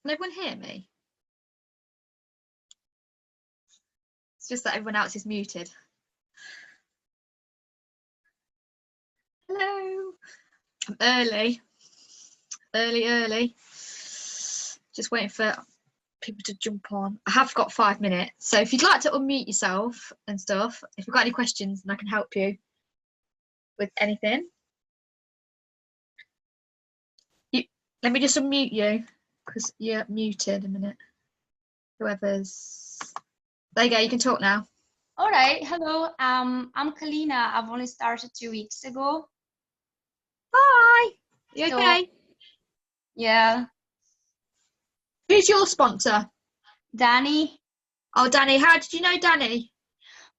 Can everyone hear me? It's just that everyone else is muted. Hello. I'm early. Early. Just waiting for people to jump on. I have got 5 minutes, so if you'd like to unmute yourself and stuff, if you've got any questions, and I can help you with anything. Let me just unmute you because you're muted a minute. Whoever's there you go, you can talk now. All right, hello. I'm Kalina. I've only started 2 weeks ago. Hi. You okay? Yeah. Who's your sponsor? Danny. Oh, Danny. How did you know Danny?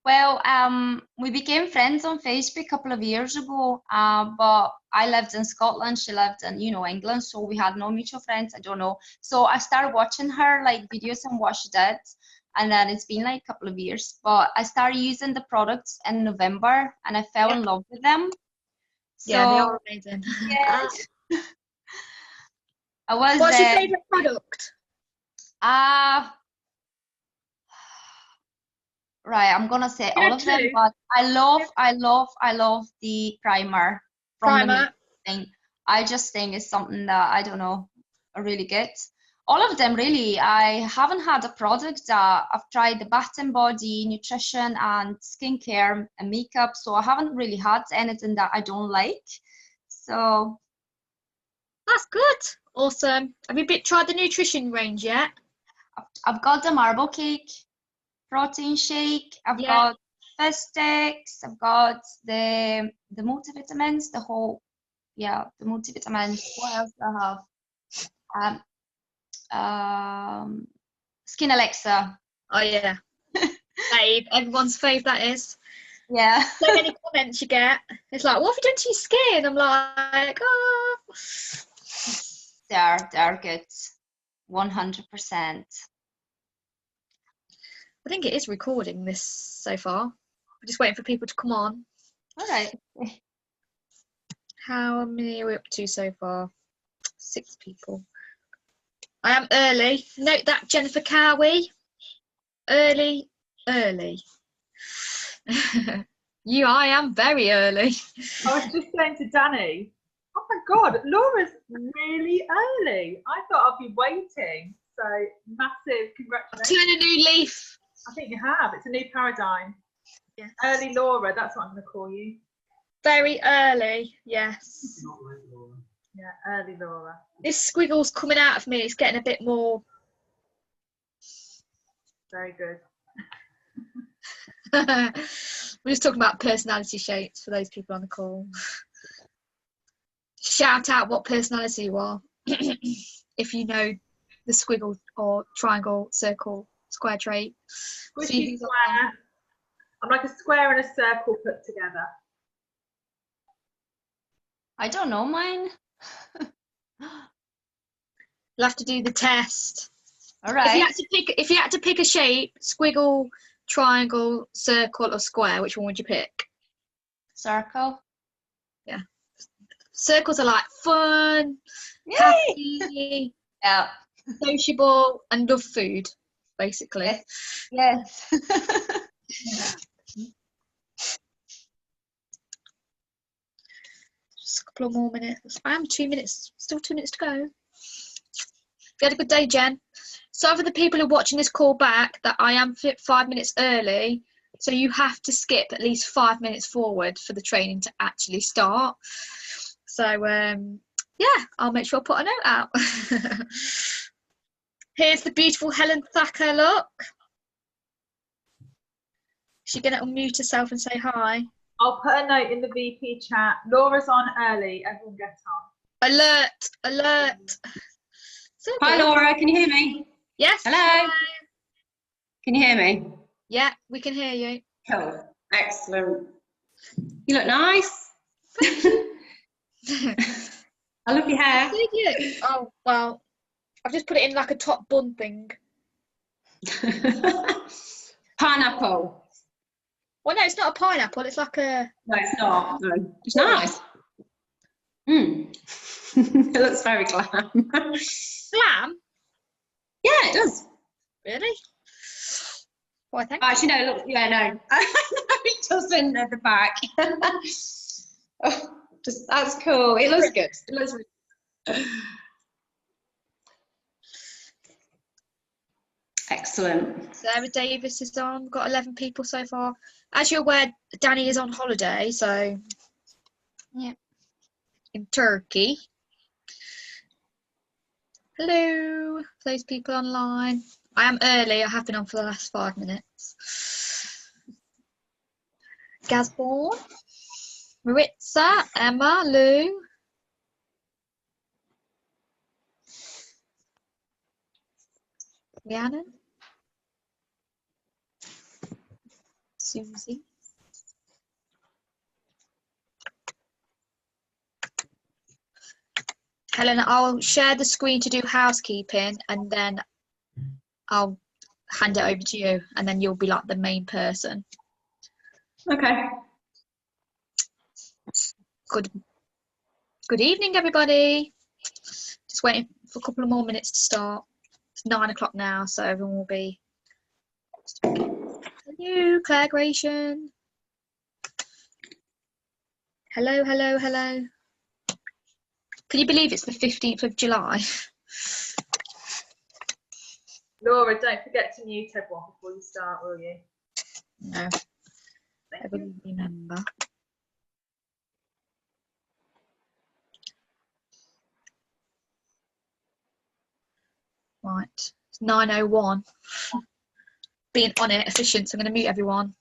Well, we became friends on Facebook a couple of years ago, but I lived in Scotland, she lived in, England, so we had no mutual friends, I don't know. So I started watching her, videos and what she did, and then it's been a couple of years. But I started using the products in November, and I fell in love with them. So, yeah, they are amazing. Yes. What's your favourite product? Right, I'm gonna say all of them, but I love the primer from the thing. I just think it's something that I don't know, I really get. All of them really. I haven't had a product that I've tried the bath and body, nutrition and skincare and makeup, so I haven't really had anything that I don't like. So that's good. Awesome. Have you tried the nutrition range yet? I've got the marble cake, protein shake, I've got fish sticks, I've got the multivitamins, the multivitamins. What else do I have? Skin Elixir. Oh yeah. Fave. Everyone's fave, that is. Yeah. So many comments you get. It's like, what have you done to your skin? I'm like, oh. They're good. 100%. I think it is recording this so far. We're just waiting for people to come on. All right. How many are we up to so far? 6 people. I am early. Note that, Jennifer Cowie. Early. I am very early. I was just saying to Danny, oh my God, Laura's really early. I thought I'd be waiting. So massive congratulations. Turn a new leaf. I think you have. It's a new paradigm. Yes. Early Laura, that's what I'm going to call you. Very early, yes. Not late Laura. Yeah, early Laura. This squiggle's coming out of me. It's getting a bit more. Very good. We're just talking about personality shapes for those people on the call. Shout out what personality you are. If you know the squiggle or triangle, circle, square trait. Squishy square. I'm like a square and a circle put together. I don't know mine. You'll have to do the test. All right. If you had to pick a shape, squiggle, triangle, circle, or square, which one would you pick? Circle. Yeah. Circles are like fun, happy, sociable, and love food, basically. Yes. Just a couple more minutes. I am 2 minutes, still 2 minutes to go. You had a good day, Jen. So for the people who are watching this call back, that I am 5 minutes early, so you have to skip at least 5 minutes forward for the training to actually start. So yeah, I'll make sure I put a note out. Here's the beautiful Helen Thacker look. Is she gonna unmute herself and say hi? I'll put a note in the VP chat. Laura's on early. Everyone get on. Alert, alert. Hi Laura, can you hear me? Yes. Hello. Hi. Can you hear me? Yeah, we can hear you. Cool. Excellent. You look nice. I love your hair. Did you? Oh, well, I've just put it in like a top bun thing. Pineapple. Well, no, it's not a pineapple. It's like a... No, it's not. No. It's nice. It looks very glam. Glam? Yeah, it does. Really? Why, thank Actually, no, look, yeah, no. It does in the back. Oh, that's cool. It looks good. It looks really good. Excellent. Sarah Davis is on. We've got 11 people so far. As you're aware, Danny is on holiday, so yeah, in Turkey. Hello, for those people online. I am early. I have been on for the last 5 minutes. Gazborn, Maritza, Emma, Lou. Rhiannon, Susie. Helen, I'll share the screen to do housekeeping and then I'll hand it over to you and then you'll be like the main person. Okay. Good evening, everybody. Just waiting for a couple of more minutes to start. It's 9 o'clock now, so everyone will be. Hello, Claire Gratian. Hello, hello, hello. Can you believe it's the 15th of July? Laura, don't forget to mute everyone before you start, will you? No. Everyone remember. Right, it's 9:01. Being on it, efficient, so I'm going to mute everyone.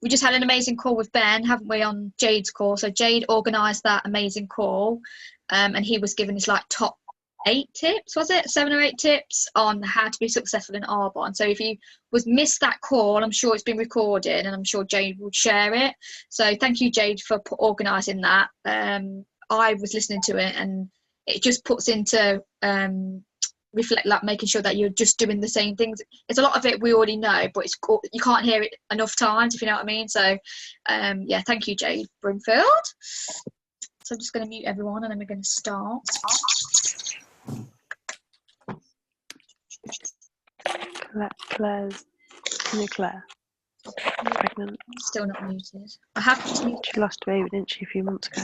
We just had an amazing call with Ben, haven't we, on Jade's call? So Jade organised that amazing call, and he was giving his like top 8 tips, was it? 7 or 8 tips on how to be successful in Arbonne. So if you missed that call, I'm sure it's been recorded and I'm sure Jade will share it. So thank you, Jade, for organising that. I was listening to it and it just puts into reflect, like making sure that you're just doing the same things. It's a lot of it we already know, but you can't hear it enough times, if you know what I mean. So yeah, thank you, Jade Brimfield. So I'm just going to mute everyone and then we're going to start. Claire's Claire pregnant. Still not muted. I have to mute. She lost a baby, didn't she, a few months ago?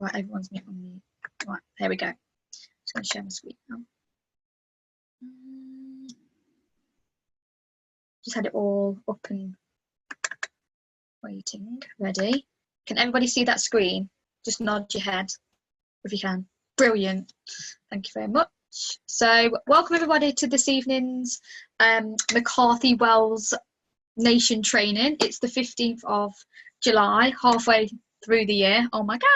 Right, everyone's mute on mute. Right, there we go. Just going to share my screen now. Just had it all up and waiting. Ready? Can everybody see that screen? Just nod your head if you can. Brilliant. Thank you very much. So welcome everybody to this evening's McCarthy Wells Nation training. It's the 15th of July, halfway through the year. Oh my God.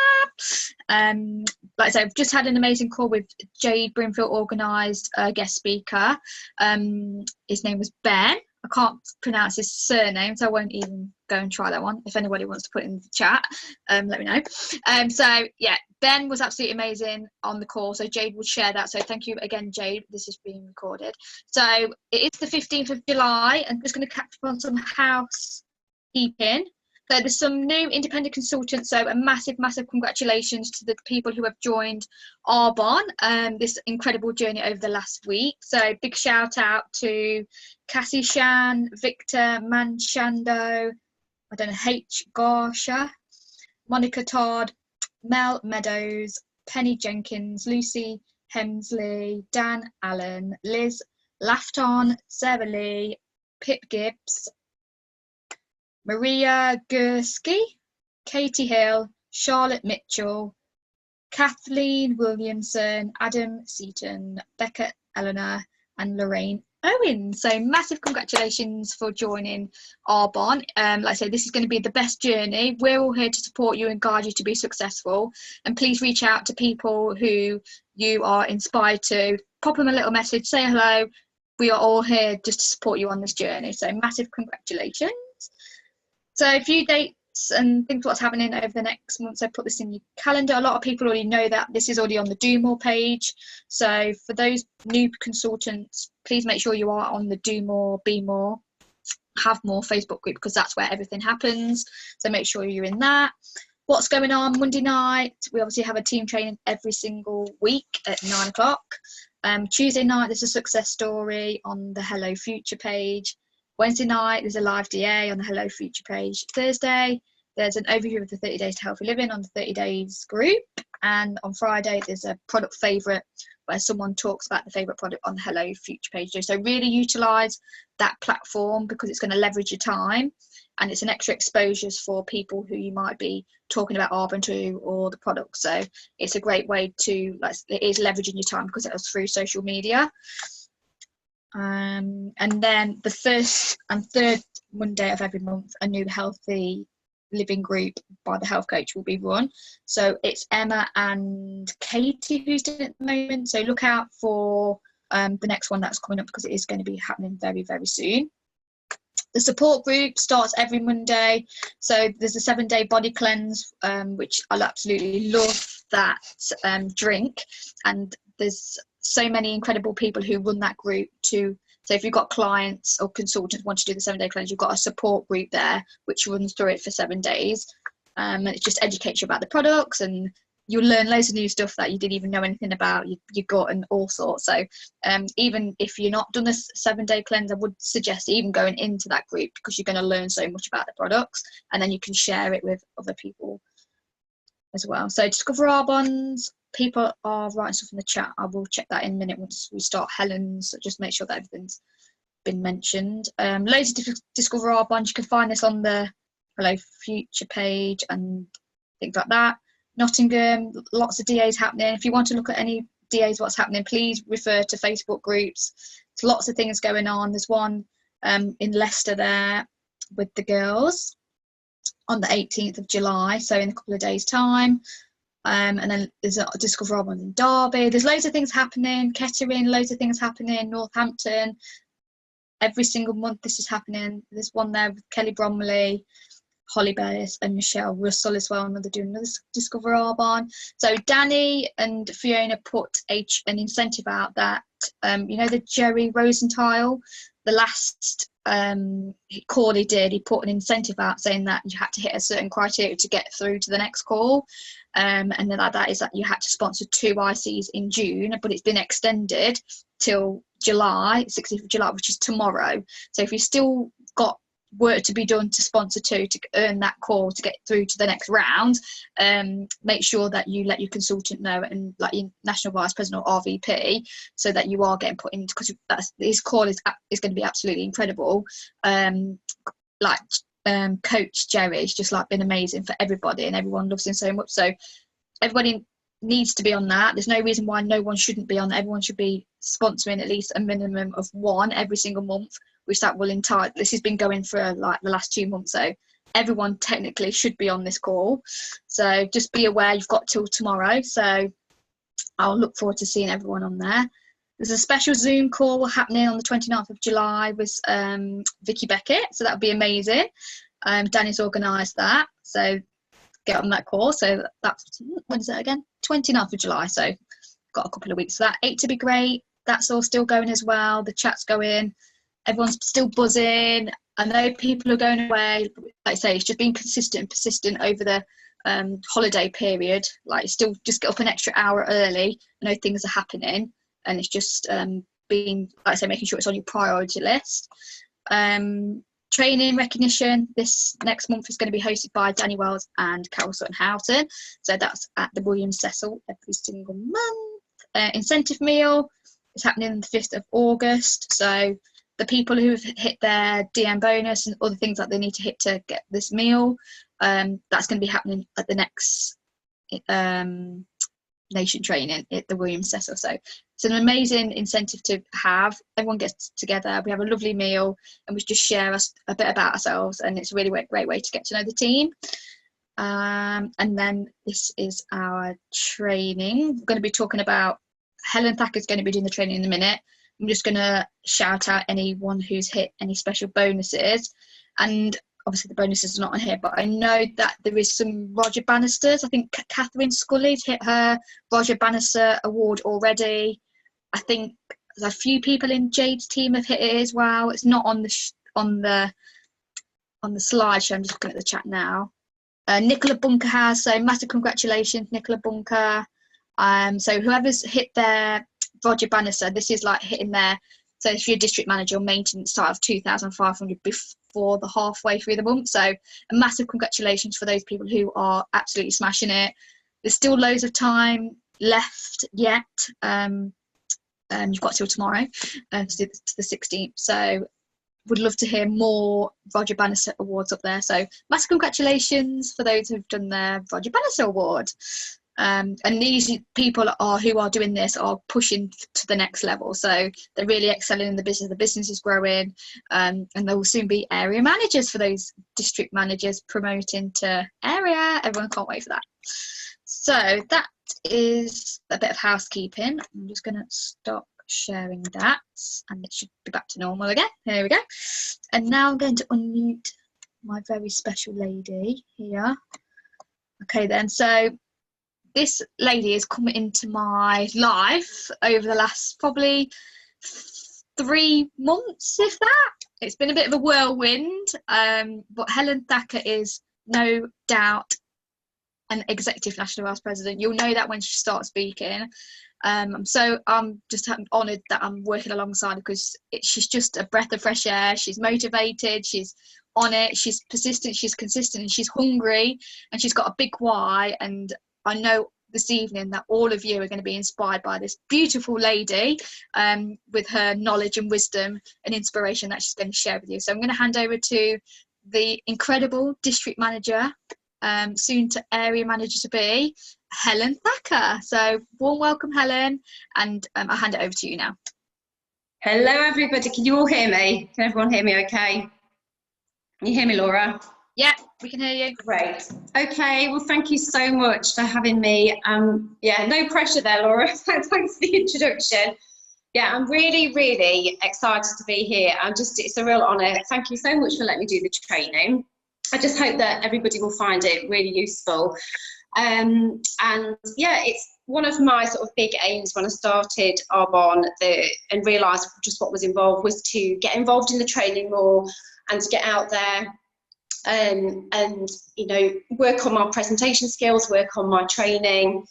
Like I said, I've just had an amazing call with Jade Brimfield, organised guest speaker. His name was Ben. I can't pronounce his surname, so I won't even go and try that one. If anybody wants to put it in the chat, let me know. So yeah, Ben was absolutely amazing on the call, so Jade will share that. So thank you again, Jade. This is being recorded. So it is the 15th of July. I'm just going to catch up on some housekeeping. So there's some new independent consultants, so a massive congratulations to the people who have joined Arbonne, this incredible journey over the last week. So big shout out to Cassie Shan, Victor Manchando, I don't know, H. Garsha, Monica Todd, Mel Meadows, Penny Jenkins, Lucy Hemsley, Dan Allen, Liz Lafton, Sarah Lee, Pip Gibbs, Maria Gursky, Katie Hill, Charlotte Mitchell, Kathleen Williamson, Adam Seaton, Becca Eleanor, and Lorraine Owen. So massive congratulations for joining Arbonne. Like I say, this is going to be the best journey. We're all here to support you and guide you to be successful. And please reach out to people who you are inspired to. Pop them a little message, say hello. We are all here just to support you on this journey. So massive congratulations. So a few dates and think what's happening over the next month. So put this in your calendar. A lot of people already know that this is already on the Do More page. So for those new consultants, please make sure you are on the Do More, Be More, Have More Facebook group, because that's where everything happens. So make sure you're in that. What's going on Monday night? We obviously have a team training every single week at 9 o'clock. Tuesday night, there's a success story on the Hello Future page. Wednesday night, there's a live DA on the Hello Future page. Thursday, there's an overview of the 30 Days to Healthy Living on the 30 Days group. And on Friday, there's a product favourite where someone talks about the favourite product on the Hello Future page. So really utilise that platform because it's going to leverage your time, and it's an extra exposures for people who you might be talking about Arbon to or the product. So it's a great way to, like, it is leveraging your time because it was through social media. And then the first and third Monday of every month, a new healthy living group by the health coach will be run. So it's Emma and Katie who's doing it at the moment. So look out for the next one that's coming up because it is going to be happening very, very soon. The support group starts every Monday. So there's a 7-day body cleanse, which I absolutely love that drink. And there's so many incredible people who run that group too. So if you've got clients or consultants want to do the 7-day cleanse, you've got a support group there which runs through it for 7 days. And it just educates you about the products, and you'll learn loads of new stuff that you didn't even know anything about, your gut and all sorts. So even if you're not done this 7-day cleanse, I would suggest even going into that group because you're going to learn so much about the products, and then you can share it with other people as well. So Discover Arbon's, people are writing stuff in the chat. I will check that in a minute once we start Helen's, so just make sure that everything's been mentioned. Loads of Discover Arbon's. You can find this on the Hello Future page and things like that. Nottingham, lots of DAs happening. If you want to look at any DAs, what's happening, please refer to Facebook groups. There's lots of things going on. There's one in Leicester there with the girls on the 18th of July, so in a couple of days' time. And then there's a Discover Arbon in Derby. There's loads of things happening. Kettering, loads of things happening. Northampton, every single month this is happening. There's one there with Kelly Bromley, Holly Bayes and Michelle Russell as well, and they're doing another Discover Arbon. So Danny and Fiona put an incentive out that, you know, the Jerry Rosenthal, the last call he did, he put an incentive out saying that you had to hit a certain criteria to get through to the next call. And then that is that you had to sponsor 2 ICs in June, but it's been extended till July, 16th of July, which is tomorrow. So if you still got work to be done to sponsor 2 to earn that call to get through to the next round, make sure that you let your consultant know, and like your national vice president or RVP, so that you are getting put in, because his call is going to be absolutely incredible. Coach Jerry has just like been amazing for everybody, and everyone loves him so much. So everybody needs to be on that. There's no reason why no one shouldn't be on. Everyone should be sponsoring at least a minimum of 1 every single month, which that will entitle. This has been going for like the last 2 months, so everyone technically should be on this call. So just be aware you've got till tomorrow. So I'll look forward to seeing everyone on there. There's a special Zoom call happening on the 29th of July with Vicky Beckett, so that'll be amazing. Danny's organised that, so get on that call. So that's, when is it again? 29th of July, so got a couple of weeks for that. 8 to be great, that's all still going as well. The chat's going, everyone's still buzzing. I know people are going away. Like I say, it's just been consistent and persistent over the holiday period. Like, still just get up an extra hour early. I know things are happening, and it's just being, like I say, making sure it's on your priority list. Training recognition this next month is going to be hosted by Danny Wells and Carol Sutton Houghton. So that's at the William Cecil every single month. Incentive meal is happening on the 5th of August. So the people who have hit their DM bonus and other things that they need to hit to get this meal, that's going to be happening at the next nation training at the William Cecil. So it's an amazing incentive to have. Everyone gets together, we have a lovely meal, and we just share a bit about ourselves, and it's a really great way to get to know the team. And then this is our training. We're going to be talking about, Helen Thacker's going to be doing the training in a minute. I'm just going to shout out anyone who's hit any special bonuses, and obviously the bonuses are not on here, but I know that there is some Roger Bannisters. I think Catherine Scully's hit her Roger Bannister award already. I think a few people in Jade's team have hit it as well. It's not on the slide show. I'm just looking at the chat now. Nicola Bunker has, so massive congratulations, Nicola Bunker. So whoever's hit their Roger Bannister, this is like hitting their, so if you're a district manager or maintenance start of 2,500 before the halfway through the month. So a massive congratulations for those people who are absolutely smashing it. There's still loads of time left yet. You've got till tomorrow to the 16th. So would love to hear more Roger Bannister awards up there. So massive congratulations for those who've done their Roger Bannister award. And these people who are doing this are pushing to the next level. So they're really excelling in the business. The business is growing, and there will soon be area managers for those district managers promoting to area. Everyone can't wait for that. So that is a bit of housekeeping. I'm just going to stop sharing that, and it should be back to normal again. Here we go. And now I'm going to unmute my very special lady here. Okay then, so this lady has come into my life over the last probably 3 months, if that. It's been a bit of a whirlwind, but Helen Thacker is no doubt an executive national vice president. You'll know that when she starts speaking. I'm just honoured that I'm working alongside her, because she's just a breath of fresh air. She's motivated, she's on it, she's persistent, she's consistent, and she's hungry, and she's got a big why. And I know this evening that all of you are going to be inspired by this beautiful lady, with her knowledge and wisdom and inspiration that she's going to share with you. So I'm going to hand over to the incredible district manager, soon to area manager to be, Helen Thacker. So warm welcome, Helen, and I'll hand it over to you now. Hello everybody, can you all hear me? Can everyone hear me okay? Can you hear me, Laura? Yeah, we can hear you. Great. Okay, well thank you so much for having me. Yeah, no pressure there, Laura. Thanks for the introduction. Yeah, I'm really, really excited to be here. It's a real honour. Thank you so much for letting me do the training. I just hope that everybody will find it really useful. And yeah, it's one of my sort of big aims when I started Arbonne and realised just what was involved, was to get involved in the training more and to get out there and you know, work on my presentation skills, work on my training,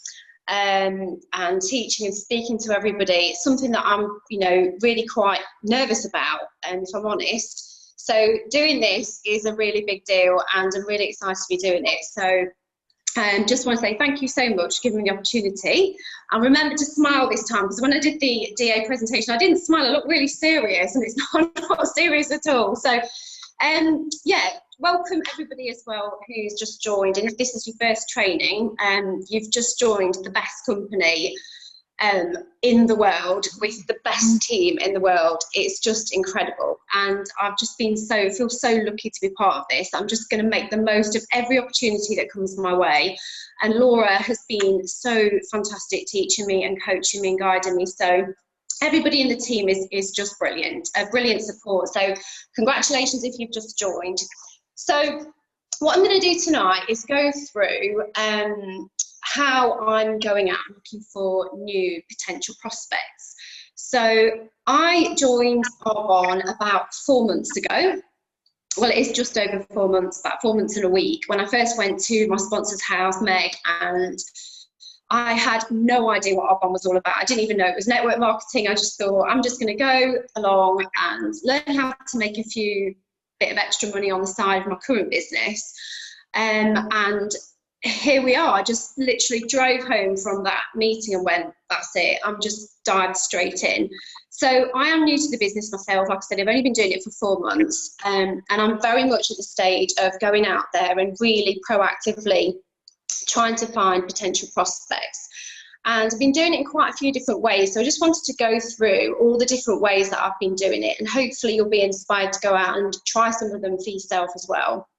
and teaching and speaking to everybody. It's something that I'm, you know, really quite nervous about, if I'm honest. So doing this is a really big deal, and I'm really excited to be doing it. So just want to say thank you so much for giving me the opportunity. And remember to smile this time, because when I did the DA presentation, I didn't smile. I looked really serious, and it's not serious at all. So yeah, welcome everybody as well who's just joined. And if this is your first training, you've just joined the best company in the world, with the best team in the world. It's just incredible, and I've just been feel so lucky to be part of this. I'm just going to make the most of every opportunity that comes my way, and Laura has been so fantastic teaching me and coaching me and guiding me. So everybody in the team is just brilliant, brilliant support. So congratulations if you've just joined. So what I'm going to do tonight is go through how I'm going out looking for new potential prospects. So I joined Arbonne about 4 months ago. Well, it is just over 4 months, about 4 months and a week, when I first went to my sponsor's house, Meg, and I had no idea what Arbonne was all about. I didn't even know it was network marketing. I just thought, I'm just going to go along and learn how to make a few bit of extra money on the side of my current business. And here we are. I just literally drove home from that meeting and went, that's it. I'm just dived straight in. So I am new to the business myself. Like I said, I've only been doing it for 4 months, and I'm very much at the stage of going out there and really proactively trying to find potential prospects. And I've been doing it in quite a few different ways. So I just wanted to go through all the different ways that I've been doing it, and hopefully you'll be inspired to go out and try some of them for yourself as well.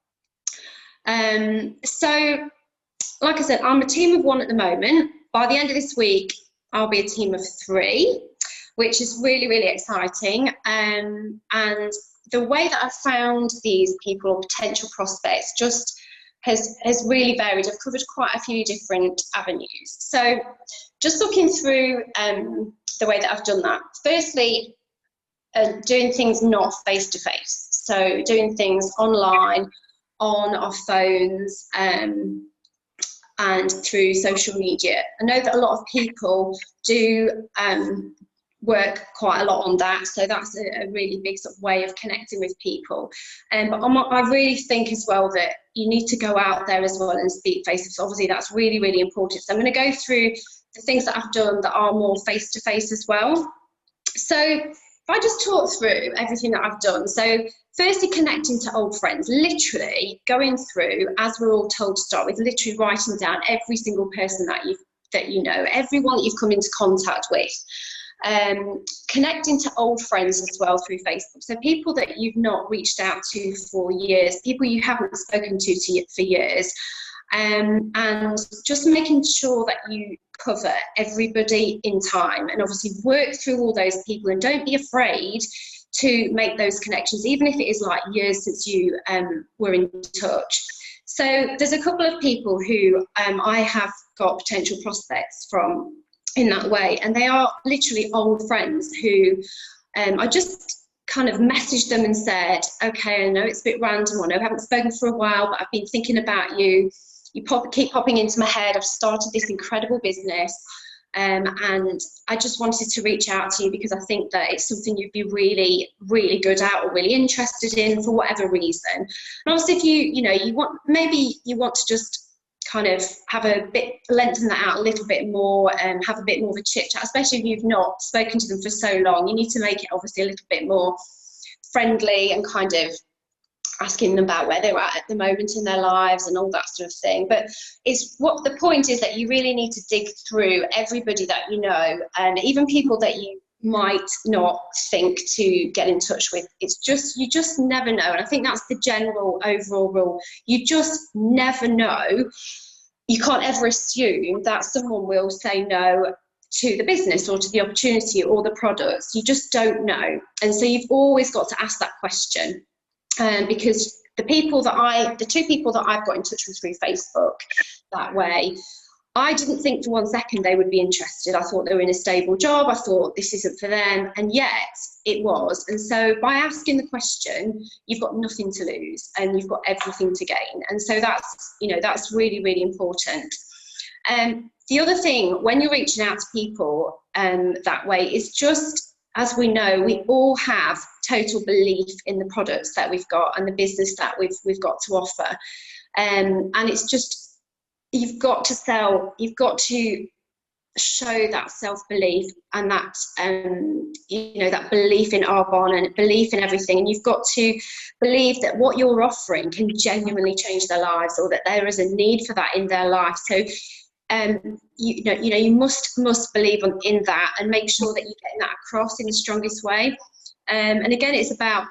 So like I said, I'm a team of 1 at the moment. By the end of this week, I'll be a team of 3, which is really, really exciting. And the way that I've found these people or potential prospects just has really varied. I've covered quite a few different avenues. So just looking through the way that I've done that. Firstly, doing things not face-to-face. So doing things online, on our phones and through social media. I know that a lot of people do work quite a lot on that, so that's a really big sort of way of connecting with people. But I really think as well that you need to go out there as well and speak face-to-face. Obviously that's really, really important. So I'm going to go through the things that I've done that are more face-to-face as well. So if I just talk through everything that I've done. So firstly, connecting to old friends, literally going through, as we're all told to start with, literally writing down every single person that you know, everyone that you've come into contact with. Connecting to old friends as well through Facebook. So people that you've not reached out to for years, people you haven't spoken to for years. And just making sure that you cover everybody in time, and obviously work through all those people, and don't be afraid to make those connections, even if it is like years since you were in touch. So there's a couple of people who I have got potential prospects from in that way, and they are literally old friends who I just kind of messaged them and said, okay, I know it's a bit random, I know I haven't spoken for a while, but I've been thinking about you. You keep popping into my head. I've started this incredible business, and I just wanted to reach out to you because I think that it's something you'd be really, really good at or really interested in for whatever reason. And obviously, if you want to just kind of have a bit, lengthen that out a little bit more and have a bit more of a chit chat, especially if you've not spoken to them for so long. You need to make it obviously a little bit more friendly and kind of asking them about where they're at the moment in their lives and all that sort of thing. But the point is that you really need to dig through everybody that you know, and even people that you might not think to get in touch with. You just never know. And I think that's the general overall rule. You just never know. You can't ever assume that someone will say no to the business or to the opportunity or the products. You just don't know. And so you've always got to ask that question. Because the two people that I've got in touch with through Facebook that way, I didn't think for one second they would be interested. I thought they were in a stable job. I thought this isn't for them, and yet it was. And so by asking the question, you've got nothing to lose and you've got everything to gain. And so that's really, really important. The other thing when you're reaching out to people that way is just, as we know, we all have total belief in the products that we've got and the business that we've got to offer. And it's just, you've got to show that self-belief and that, that belief in Arbonne and belief in everything. And you've got to believe that what you're offering can genuinely change their lives, or that there is a need for that in their life. So you must believe in that and make sure that you're getting that across in the strongest way. And again, it's about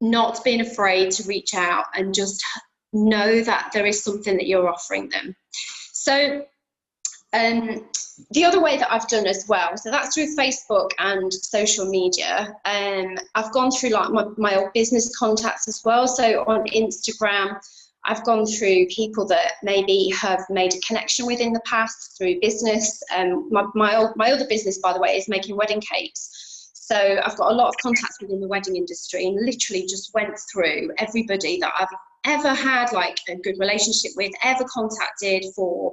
not being afraid to reach out and just know that there is something that you're offering them. So the other way that I've done as well, so that's through Facebook and social media. I've gone through like my old business contacts as well. So on Instagram, I've gone through people that maybe have made a connection with in the past through business. My other business, by the way, is making wedding cakes. So I've got a lot of contacts within the wedding industry, and literally just went through everybody that I've ever had like a good relationship with, ever contacted for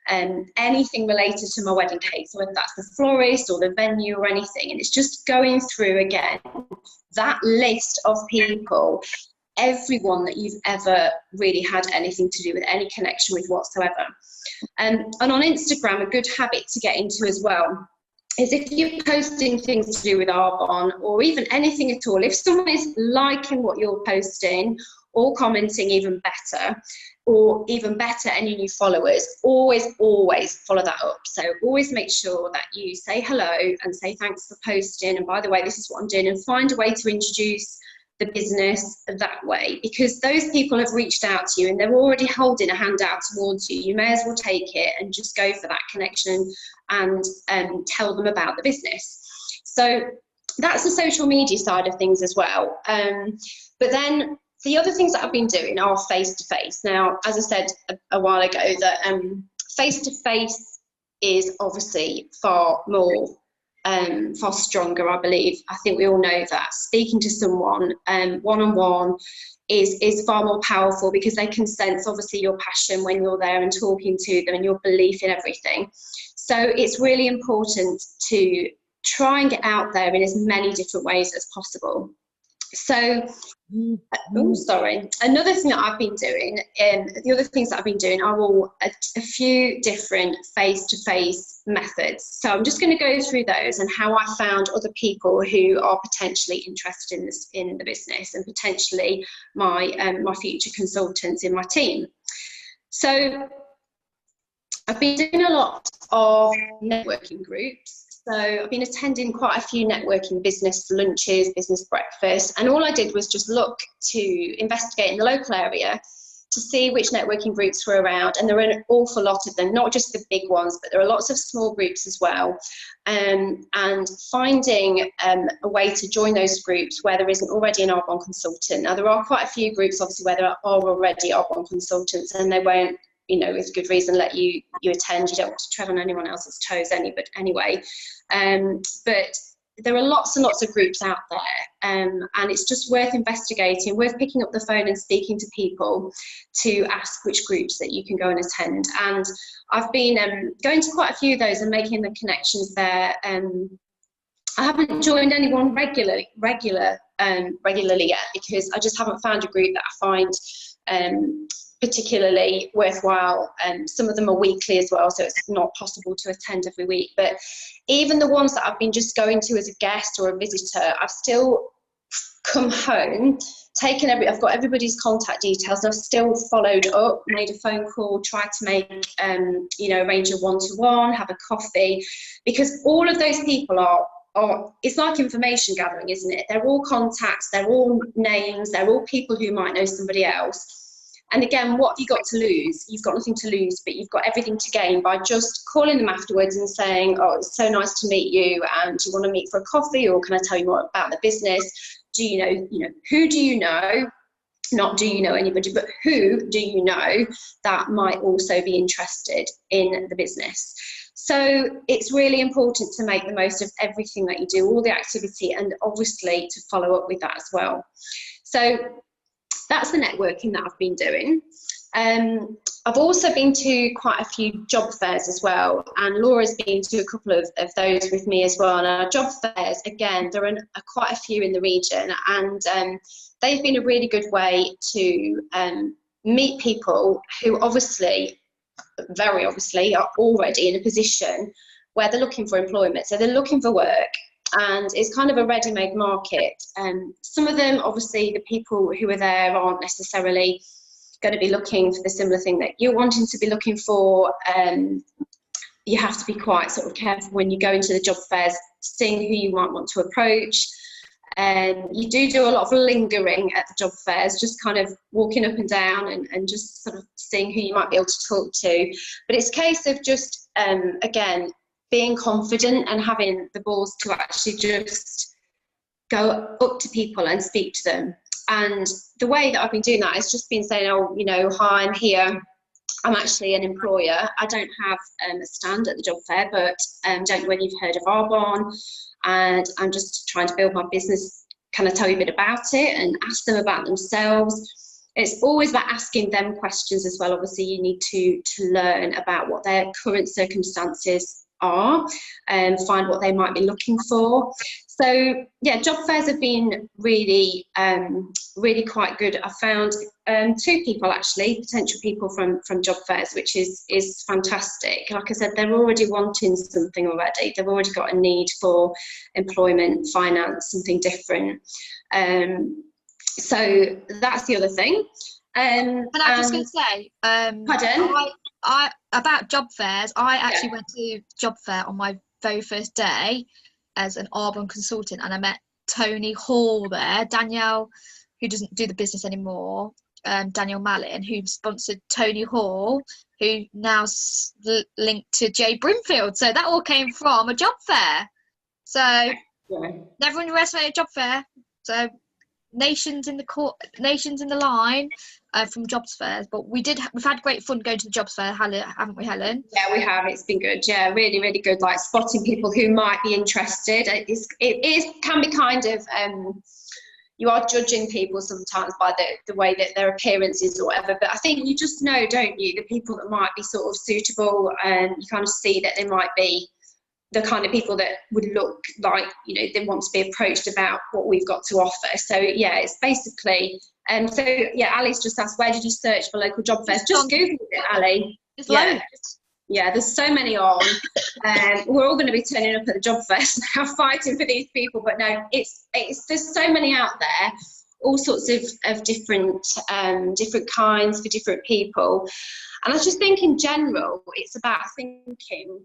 anything related to my wedding cake. So whether that's the florist or the venue or anything. And it's just going through again that list of people, everyone that you've ever really had anything to do with, any connection with whatsoever. And on Instagram, a good habit to get into as well is if you're posting things to do with Arbonne or even anything at all, if someone is liking what you're posting or commenting, even better, or even better, any new followers, always follow that up. So always make sure that you say hello and say thanks for posting, and by the way, this is what I'm doing, and find a way to introduce the business that way, because those people have reached out to you and they're already holding a hand out towards you. You may as well take it and just go for that connection and tell them about the business. So that's the social media side of things as well. But then the other things that I've been doing are face-to-face. Now, as I said a while ago, that face-to-face is obviously far more far stronger, I believe. I think we all know that speaking to someone one-on-one is far more powerful, because they can sense obviously your passion when you're there and talking to them, and your belief in everything. So it's really important to try and get out there in as many different ways as possible. So, another thing that I've been doing, the other things that I've been doing are all a few different face-to-face methods. So I'm just going to go through those and how I found other people who are potentially interested in the business, and potentially my future consultants in my team. So I've been doing a lot of networking groups. So I've been attending quite a few networking business lunches, business breakfasts, and all I did was just look to investigate in the local area to see which networking groups were around, and there are an awful lot of them, not just the big ones, but there are lots of small groups as well, and finding a way to join those groups where there isn't already an Arbonne consultant. Now, there are quite a few groups obviously where there are already Arbonne consultants, and they won't, with good reason, let you attend. You don't want to tread on anyone else's toes anyway. But there are lots and lots of groups out there, and it's just worth investigating, worth picking up the phone and speaking to people to ask which groups that you can go and attend. And I've been going to quite a few of those and making the connections there. I haven't joined anyone regularly yet, because I just haven't found a group that I find particularly worthwhile. Some of them are weekly as well, so it's not possible to attend every week. But even the ones that I've been just going to as a guest or a visitor, I've still come home, I've got everybody's contact details, and I've still followed up, made a phone call, tried to make, arrange a one-to-one, have a coffee, because all of those people are, it's like information gathering, isn't it? They're all contacts, they're all names, they're all people who might know somebody else. And again, what have you got to lose? You've got nothing to lose, but you've got everything to gain by just calling them afterwards and saying, oh, it's so nice to meet you, and do you want to meet for a coffee, or can I tell you more about the business? Do you know, who do you know? Not do you know anybody, but who do you know that might also be interested in the business? So it's really important to make the most of everything that you do, all the activity, and obviously to follow up with that as well. So that's the networking that I've been doing. I've also been to quite a few job fairs as well, and Laura's been to a couple of those with me as well. And our job fairs, again, there are quite a few in the region, and they've been a really good way to meet people who very obviously, are already in a position where they're looking for employment. So they're looking for work, and it's kind of a ready-made market. Some of them, obviously, the people who are there aren't necessarily going to be looking for the similar thing that you're wanting to be looking for. You have to be quite sort of careful when you go into the job fairs, seeing who you might want to approach. You do a lot of lingering at the job fairs, just kind of walking up and down and just sort of seeing who you might be able to talk to. But it's a case of just, again, being confident and having the balls to actually just go up to people and speak to them. And the way that I've been doing that has just been saying, oh, hi, I'm here. I'm actually an employer. I don't have a stand at the job fair, but don't know whether you've heard of Arbonne, and I'm just trying to build my business. Can I tell you a bit about it, and ask them about themselves? It's always about asking them questions as well. Obviously, you need to learn about what their current circumstances are and find what they might be looking for. So yeah, job fairs have been really quite good. I found 2 people, actually, potential people from job fairs, which is fantastic. Like I said, they're already wanting something already. They've already got a need for employment, finance, something different. So that's the other thing. And I'm just going to say, pardon? I about job fairs, I actually went to job fair on my very first day as an Arbonne consultant, and I met Tony Hall there, Danielle, who doesn't do the business anymore, Danielle Mallin, who sponsored Tony Hall, who now's linked to Jay Brimfield. So that all came from a job fair. So never underestimate a job fair. So nations in the line, from jobs fairs, but we've had great fun going to the jobs fair, haven't we, Helen? Yeah, we have. It's been good. Yeah, really, really good. Like spotting people who might be interested. It can be kind of you are judging people sometimes by the way that their appearance is or whatever. But I think you just know, don't you, the people that might be sort of suitable, and you kind of see that they might be the kind of people that would look like, you know, they want to be approached about what we've got to offer. So yeah, it's basically, so yeah, Ali's just asked, where did you search for local job fairs? Just Google it, Ali. Yeah, there's so many on. We're all going to be turning up at the job fairs now, fighting for these people. But no, it's there's so many out there, all sorts of different kinds for different people. And I just think in general, it's about thinking.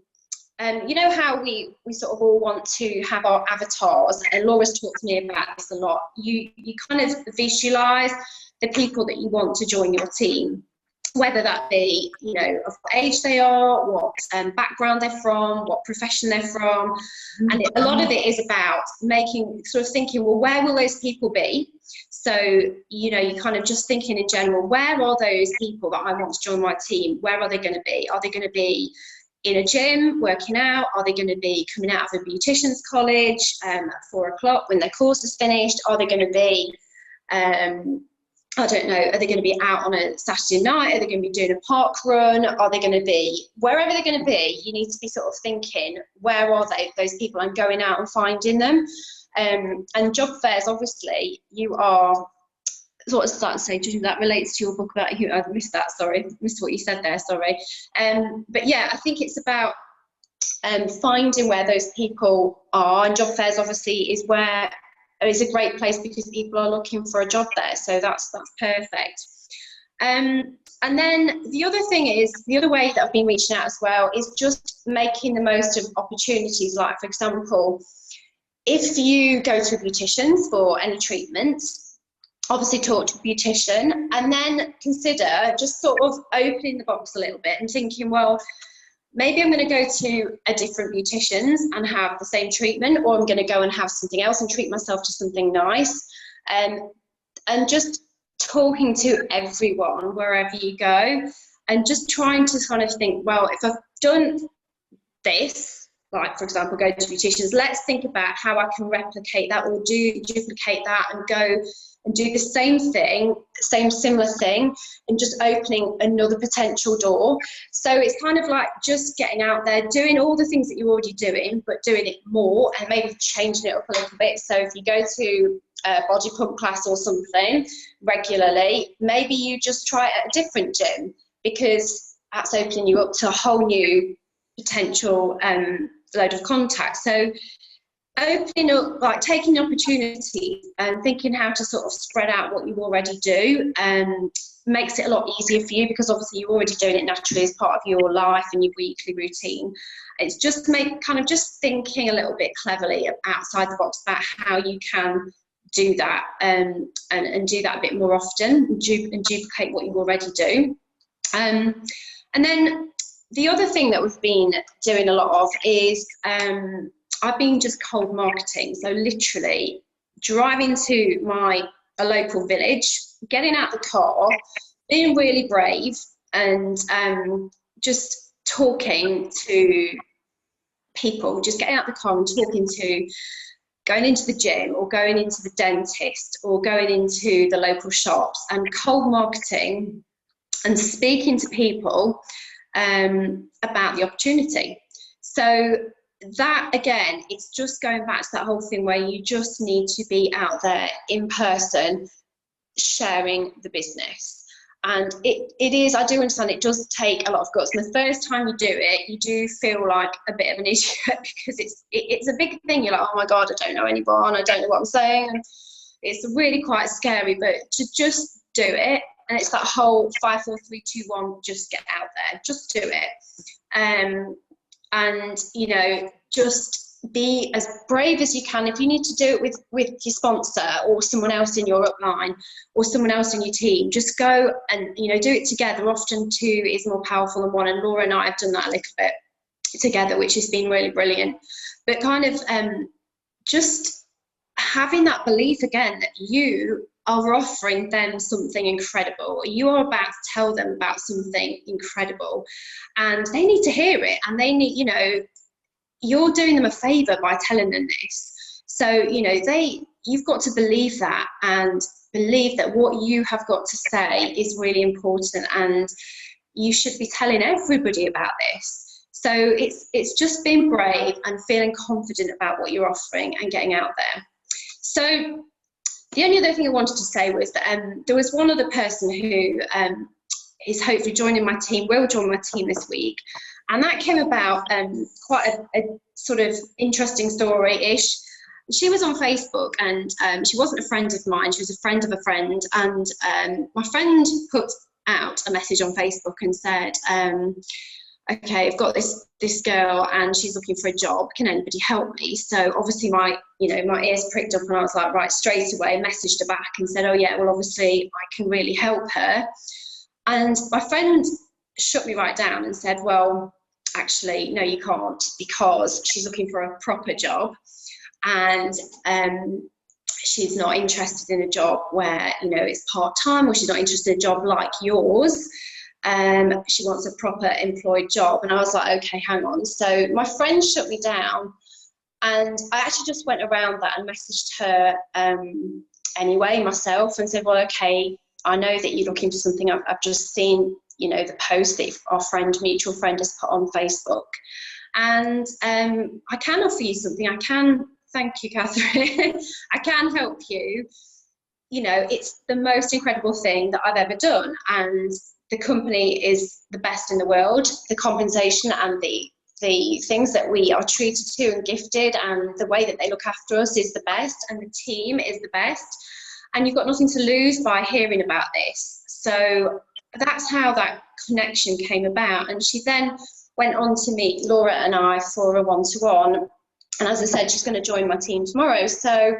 You know how we sort of all want to have our avatars, and Laura's talked to me about this a lot. You kind of visualise the people that you want to join your team, whether that be, you know, of what age they are, what background they're from, what profession they're from. And a lot of it is about thinking, well, where will those people be? So, you know, you're kind of just thinking in general, where are those people that I want to join my team? Where are they going to be? Are they going to be in a gym working out? Are they going to be coming out of a beautician's college at 4 o'clock when their course is finished? Are they going to be I don't know, are they going to be out on a Saturday night? Are they going to be doing a park run? Are they going to be, wherever they're going to be, you need to be sort of thinking, where are they, those people, and going out and finding them. And job fairs, obviously, you are, what I was starting to say, that relates to your book about, I missed that, sorry, missed what you said there, sorry. But yeah, I think it's about finding where those people are, and job fairs obviously is a great place because people are looking for a job there, so that's perfect. And then the other thing is, the other way that I've been reaching out as well is just making the most of opportunities. Like, for example, if you go to a beautician for any treatments, obviously talk to a beautician, and then consider just sort of opening the box a little bit and thinking, well, maybe I'm going to go to a different beautician's and have the same treatment, or I'm going to go and have something else and treat myself to something nice. And just talking to everyone wherever you go, and just trying to kind of think, well, if I've done this, like, for example, go to beauticians, let's think about how I can replicate that or duplicate that and go and do the same thing, similar thing, and just opening another potential door. So it's kind of like just getting out there, doing all the things that you're already doing, but doing it more and maybe changing it up a little bit. So if you go to a body pump class or something regularly, maybe you just try it at a different gym, because that's opening you up to a whole new potential load of contacts. So opening up, like taking opportunities and thinking how to sort of spread out what you already do, makes it a lot easier for you, because obviously you're already doing it naturally as part of your life and your weekly routine. It's just just thinking a little bit cleverly outside the box about how you can do that, and do that a bit more often, and duplicate what you already do. And then the other thing that we've been doing a lot of is I've been just cold marketing. So literally driving to a local village, getting out the car, being really brave, and just talking to people, just getting out the car and going into the gym, or going into the dentist, or going into the local shops, and cold marketing and speaking to people about the opportunity. So that, again, it's just going back to that whole thing where you just need to be out there in person sharing the business. And it is, I do understand, it does take a lot of guts, and the first time you do it, you do feel like a bit of an idiot, because it's a big thing. You're like, oh my god, I don't know anyone, I don't know what I'm saying, and it's really quite scary. But to just do it, and it's that whole 5, 4, 3, 2, 1, just get out there, just do it. And, you know, just be as brave as you can. If you need to do it with your sponsor, or someone else in your upline, or someone else in your team, just go and, you know, do it together. Often 2 is more powerful than 1, and Laura and I have done that a little bit together, which has been really brilliant. But kind of just having that belief again that you are offering them something incredible. You are about to tell them about something incredible, and they need to hear it, and they need, you know, you're doing them a favor by telling them this. So, you know, you've got to believe that, and believe that what you have got to say is really important, and you should be telling everybody about this. So it's just being brave and feeling confident about what you're offering and getting out there. So the only other thing I wanted to say was that there was one other person who is hopefully joining my team, will join my team this week. And that came about quite a sort of interesting story-ish. She was on Facebook, and she wasn't a friend of mine, she was a friend of a friend. And my friend put out a message on Facebook and said, okay, I've got this girl and she's looking for a job. Can anybody help me? So obviously my ears pricked up, and I was like, right, straight away messaged her back and said, oh yeah, well obviously I can really help her. And my friend shut me right down and said, well, actually, no, you can't, because she's looking for a proper job, and she's not interested in a job where, you know, it's part-time, or she's not interested in a job like yours. She wants a proper employed job. And I was like, okay, hang on. So my friend shut me down, and I actually just went around that and messaged her anyway myself and said, well, okay, I know that you're looking for something. I've just seen, you know, the post that our mutual friend has put on Facebook, and I can offer you something. I can, thank you, Catherine. I can help you. You know, it's the most incredible thing that I've ever done, and the company is the best in the world. The compensation and the things that we are treated to and gifted, and the way that they look after us is the best, and the team is the best, and you've got nothing to lose by hearing about this. So that's how that connection came about. And she then went on to meet Laura and I for a one-to-one, and as I said, she's going to join my team tomorrow. So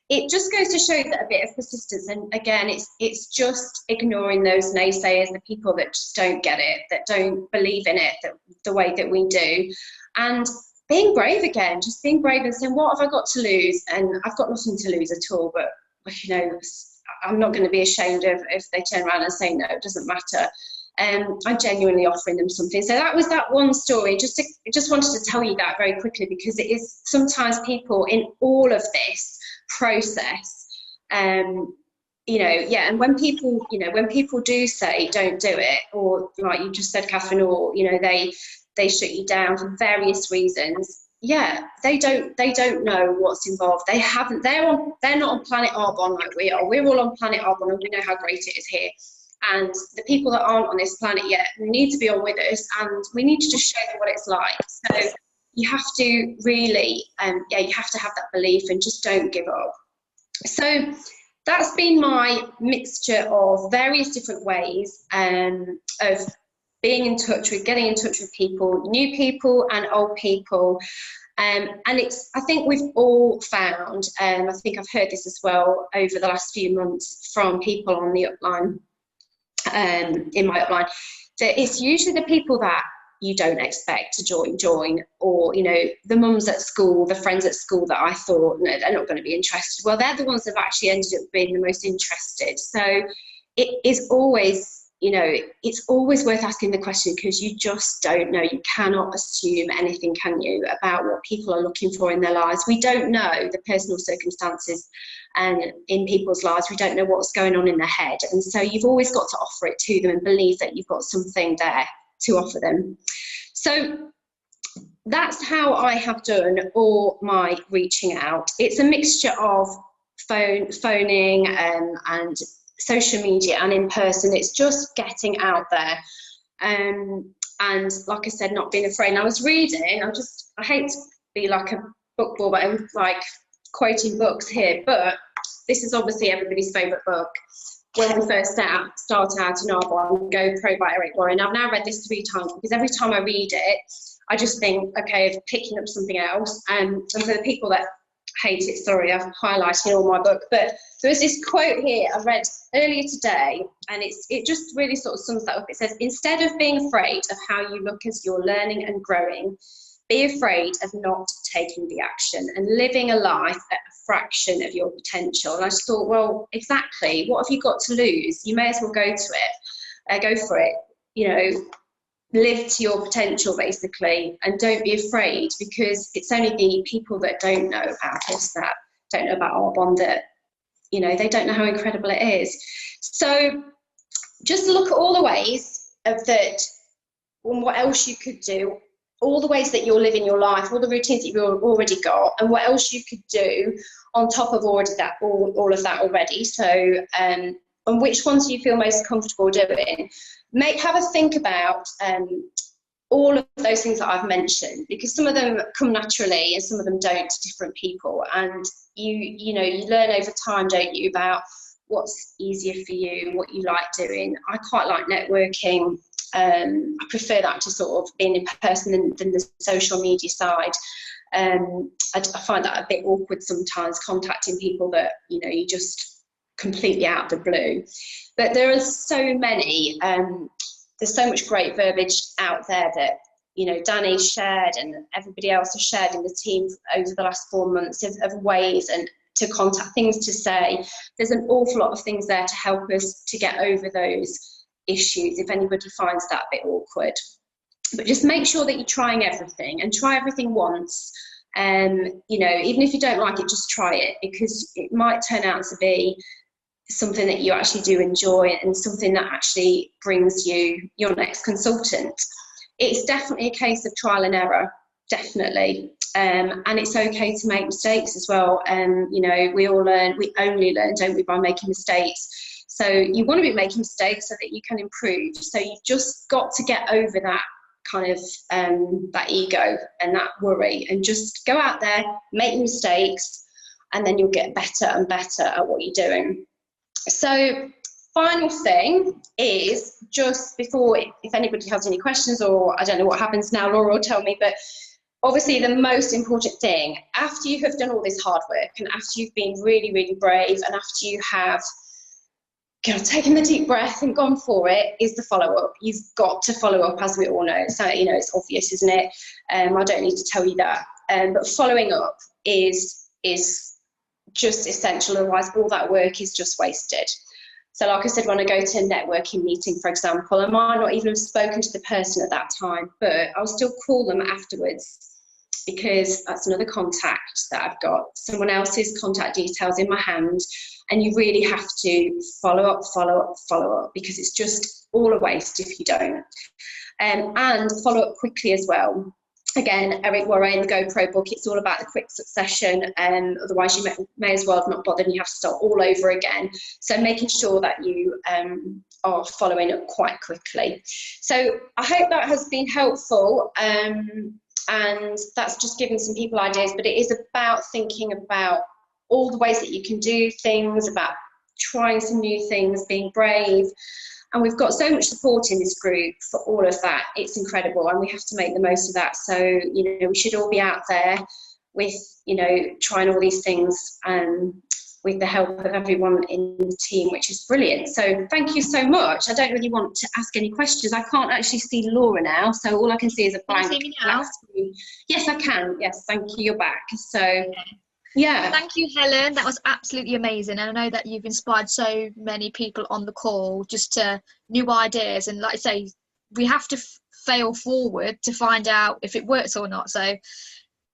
it just goes to show that a bit of persistence, and again, it's just ignoring those naysayers, the people that just don't get it, that don't believe in it the way that we do, and being brave again, just being brave and saying, what have I got to lose? And I've got nothing to lose at all, but you know, I'm not going to be ashamed if they turn around and say no, it doesn't matter. I'm genuinely offering them something. So that was that one story. Just wanted to tell you that very quickly, because it is sometimes people in all of this process, you know, yeah, and when people do say don't do it, or like you just said, Catherine, or you know, they shut you down for various reasons, yeah, they don't know what's involved. They're not on planet Arbonne like we are. We're all on planet Arbonne, and we know how great it is here. And the people that aren't on this planet yet need to be on with us, and we need to just show them what it's like. So you have to really, you have to have that belief and just don't give up. So that's been my mixture of various different ways of being in touch with, getting in touch with people, new people and old people. And I think we've all found, I think I've heard this as well over the last few months from people on the upline, in my upline, that it's usually the people that you don't expect to join, or you know, the mums at school, the friends at school that I thought, no, they're not going to be interested. Well, they're the ones that have actually ended up being the most interested. So it is always, you know, it's always worth asking the question, because you just don't know. You cannot assume anything, can you, about what people are looking for in their lives. We don't know the personal circumstances and in people's lives. We don't know what's going on in their head, and so you've always got to offer it to them and believe that you've got something there to offer them. So that's how I have done all my reaching out. It's a mixture of phoning and social media and in person. It's just getting out there, and like I said, not being afraid. And I was reading, I hate to be like a book bore, but I'm like quoting books here, but this is obviously everybody's favourite book. When we first start out in Arbonne, Go Pro by Eric Warren. I've now read this 3 times, because every time I read it, I just think, okay, I'm picking up something else. And for the people that hate it, sorry, I've highlighted all my book, but there is this quote here I read earlier today, and it just really sort of sums that up. It says, instead of being afraid of how you look as you're learning and growing, be afraid of not taking the action and living a life at a fraction of your potential. And I just thought, well, exactly, what have you got to lose? You may as well go to it, go for it, you know, live to your potential basically, and don't be afraid, because it's only the people that don't know about us, that don't know about Arbonne, that, you know, they don't know how incredible it is. So just look at all the ways of that, and what else you could do, all the ways that you're living your life, all the routines that you've already got, and what else you could do on top of already that, all of that already. So, and which ones do you feel most comfortable doing? Have a think about all of those things that I've mentioned, because some of them come naturally and some of them don't to different people. And you know, you learn over time, don't you, about what's easier for you and what you like doing. I quite like networking. I prefer that to sort of being in person than the social media side. I find that a bit awkward sometimes, contacting people that, you know, you just completely out of the blue. But there are so many, there's so much great verbiage out there that, you know, Danny shared and everybody else has shared in the team over the last 4 months of ways and to contact, things to say. There's an awful lot of things there to help us to get over those issues if anybody finds that a bit awkward. But just make sure that you're trying everything, and try everything once. You know, even if you don't like it, just try it, because it might turn out to be something that you actually do enjoy and something that actually brings you your next consultant. It's definitely a case of trial and error, definitely. And it's okay to make mistakes as well. You know, we only learn, don't we, by making mistakes. So you want to be making mistakes so that you can improve. So you've just got to get over that kind of that ego and that worry, and just go out there, make mistakes, and then you'll get better and better at what you're doing. So final thing is, just before, if anybody has any questions, or I don't know what happens now, Laura will tell me, but obviously the most important thing, after you have done all this hard work and after you've been really, really brave, and after you have taken the deep breath and gone for it, is the follow-up. You've got to follow up, as we all know. So, you know, it's obvious, isn't it? I don't need to tell you that. But following up is just essential, otherwise all that work is just wasted. So like I said, when I go to a networking meeting, for example, I might not even have spoken to the person at that time, but I'll still call them afterwards, because that's another contact that I've got, someone else's contact details in my hand. And you really have to follow up, because it's just all a waste if you don't. And follow up quickly as well. Again, Eric Worre, the GoPro book, it's all about the quick succession, otherwise you may as well have not bothered and you have to start all over again. So making sure that you are following up quite quickly. So I hope that has been helpful, and that's just given some people ideas, but it is about thinking about all the ways that you can do things, about trying some new things, being brave. And we've got so much support in this group for all of that. It's incredible, and we have to make the most of that. So, you know, we should all be out there with, you know, trying all these things with the help of everyone in the team, which is brilliant. So thank you so much. I don't really want to ask any questions. I can't actually see Laura now, so all I can see is a blank. Can you see me now? Yes, I can. Yes, thank you. You're back. So, yeah. Thank you, Helen. That was absolutely amazing. And I know that you've inspired so many people on the call just to new ideas. And like I say, we have to fail forward to find out if it works or not. So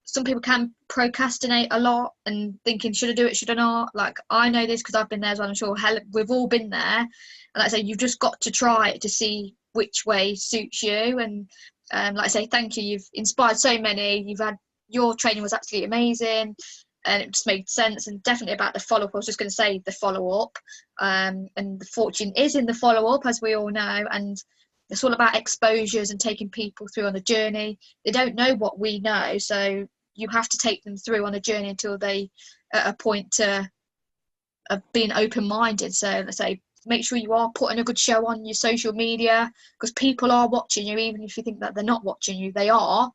some people can procrastinate a lot and thinking, should I do it, should I not? Like, I know this because I've been there as well. I'm sure Helen, we've all been there. And like I say, you've just got to try it to see which way suits you. And like I say, thank you. You've inspired so many. Your training was absolutely amazing. And it just made sense. And definitely about the follow-up, I was just going to say the follow-up, and the fortune is in the follow-up, as we all know. And it's all about exposures and taking people through on a journey. They don't know what we know, so you have to take them through on a journey until they at a point of being open-minded. So let's say, make sure you are putting a good show on your social media, because people are watching you, even if you think that they're not watching you, they are.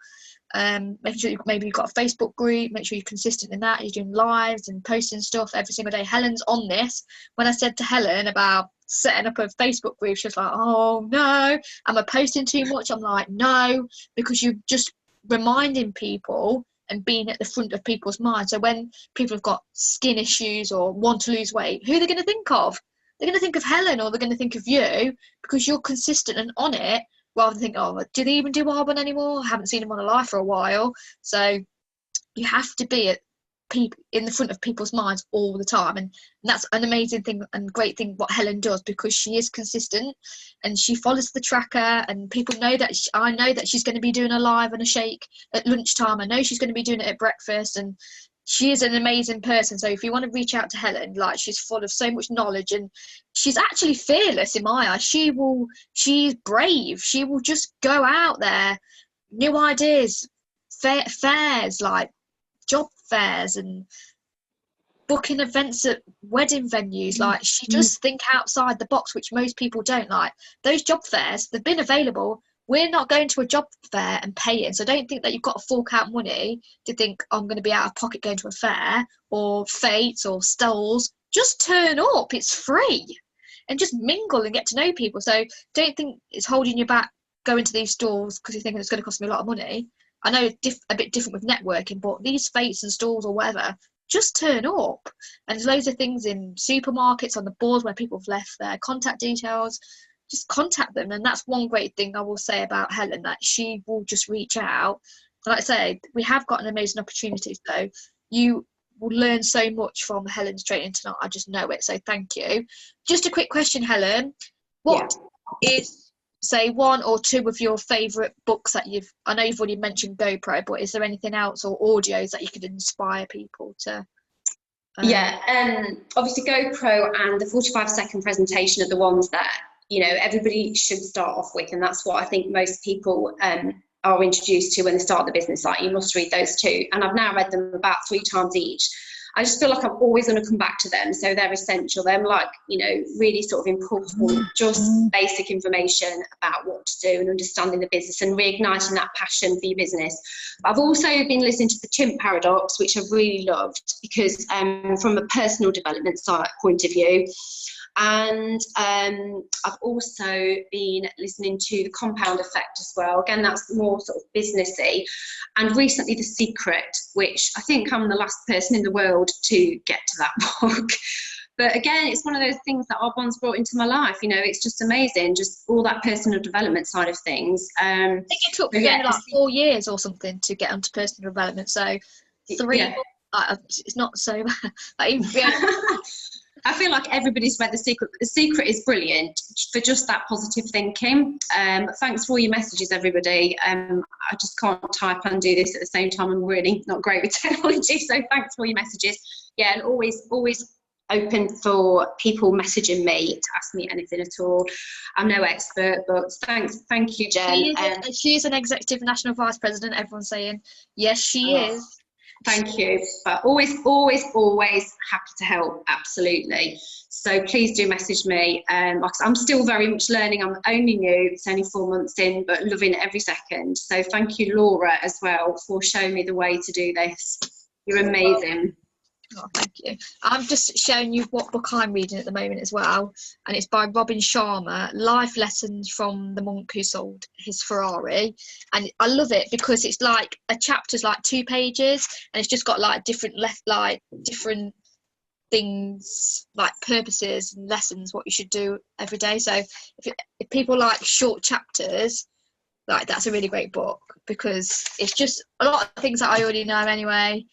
Making sure maybe you've got a Facebook group, make sure you're consistent in that, you're doing lives and posting stuff every single day. Helen's on this. When I said to Helen about setting up a Facebook group, she was like, oh no, am I posting too much? I'm like, no, because you just reminding people and being at the front of people's minds. So when people have got skin issues or want to lose weight, who are they going to think of? They're going to think of Helen, or they're going to think of you, because you're consistent and on it, rather than think, oh, do they even do Arbonne anymore? I haven't seen them on a live for a while. So you have to be in the front of people's minds all the time, and that's an amazing thing and great thing what Helen does, because she is consistent and she follows the tracker, and people know that I know that she's going to be doing a live and a shake at lunchtime. I know she's going to be doing it at breakfast, and she is an amazing person. So if you want to reach out to Helen, like, she's full of so much knowledge, and she's actually fearless in my eyes. She's brave. She will just go out there, new ideas, fairs, like job fairs, and booking events at wedding venues. Like, she just think outside the box, which most people don't. Like, those job fairs, they've been available. We're not going to a job fair and paying, so don't think that you've got to fork out money to think, I'm going to be out of pocket going to a fair or fetes or stalls. Just turn up, it's free, and just mingle and get to know people. So don't think it's holding you back going to these stalls because you're thinking it's going to cost me a lot of money. I know a bit different with networking, but these fetes and stalls or whatever, just turn up. And there's loads of things in supermarkets on the board where people have left their contact details. Just contact them. And that's one great thing I will say about Helen, that she will just reach out. Like I say, we have got an amazing opportunity, so you will learn so much from Helen's training tonight. I just know it, so thank you. Just a quick question, Helen. What is, say, one or two of your favourite books that I know you've already mentioned GoPro, but is there anything else or audios that you could inspire people to? Obviously GoPro and the 45-second presentation are the ones that, everybody should start off with, and that's what I think most people are introduced to when they start the business. Like, you must read those two, and I've now read them about 3 times each. I just feel like I'm always going to come back to them, so they're essential. They're like, really sort of important, just basic information about what to do and understanding the business and reigniting that passion for your business. I've also been listening to the Chimp Paradox, which I've really loved, because from a personal development point of view. And I've also been listening to The Compound Effect as well. Again, that's more sort of businessy. And recently The Secret, which I think I'm the last person in the world to get to that book. But again, it's one of those things that Arbonne's brought into my life. It's just amazing, just all that personal development side of things. I think it took me like 4 years or something to get onto personal development. So 3, it's not so bad. I feel like everybody's read The Secret, but The Secret is brilliant for just that positive thinking. Thanks for all your messages, everybody. I just can't type and do this at the same time. I'm really not great with technology, so thanks for all your messages. Yeah, and always open for people messaging me to ask me anything at all. I'm no expert, but thank you, Jen. She is an executive national vice president. Everyone's saying yes, she is. Thank you, but always happy to help, absolutely. So please do message me. I'm still very much learning. I'm only new, it's only 4 months in, but loving it every second. So thank you, Laura, as well, for showing me the way to do this. You're amazing. Oh, thank you. I'm just showing you what book I'm reading at the moment as well, and it's by Robin Sharma, Life Lessons from the Monk Who Sold His Ferrari. And I love it because it's like a chapter's like 2 pages, and it's just got like different things, like purposes and lessons, what you should do every day. So if people like short chapters, like, that's a really great book, because it's just a lot of things that I already know anyway.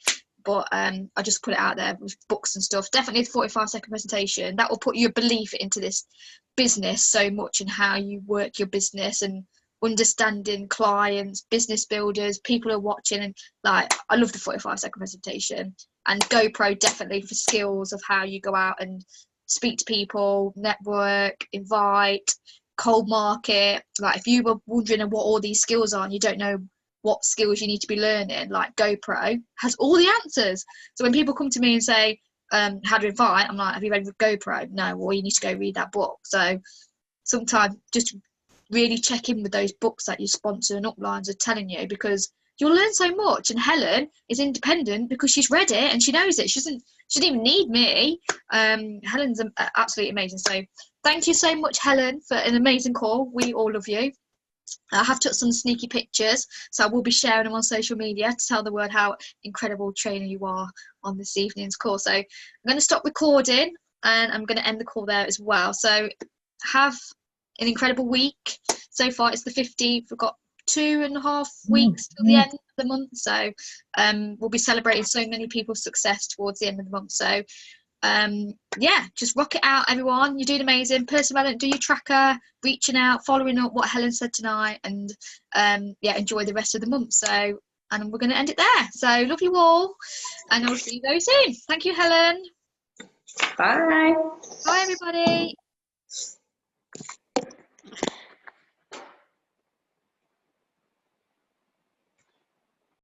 But I just put it out there with books and stuff. Definitely the 45-second presentation. That will put your belief into this business so much, and how you work your business, and understanding clients, business builders, people are watching. And like, I love the 45-second presentation. And GoPro definitely for skills of how you go out and speak to people, network, invite, cold market. Like, if you were wondering what all these skills are and you don't know what skills you need to be learning, like, GoPro has all the answers. So when people come to me and say, how to invite, I'm like, have you read GoPro? No. Well, you need to go read that book. So sometimes just really check in with those books that your sponsor and uplines are telling you, because you'll learn so much. And Helen is independent because she's read it and she knows it. She doesn't even need me. Helen's absolutely amazing. So thank you so much, Helen, for an amazing call. We all love you. I have took some sneaky pictures, so I will be sharing them on social media to tell the world how incredible trainer you are on this evening's call. So I'm going to stop recording and I'm going to end the call there as well. So have an incredible week. So far it's the 15th. We've got 2.5 weeks till the end of the month. So we'll be celebrating so many people's success towards the end of the month. So yeah, just rock it out, everyone. You're doing amazing. Perseverant, do your tracker, reaching out, following up what Helen said tonight, and yeah, enjoy the rest of the month. So, and we're going to end it there. So love you all, and I'll see you very soon. Thank you, Helen. Bye. Bye, everybody.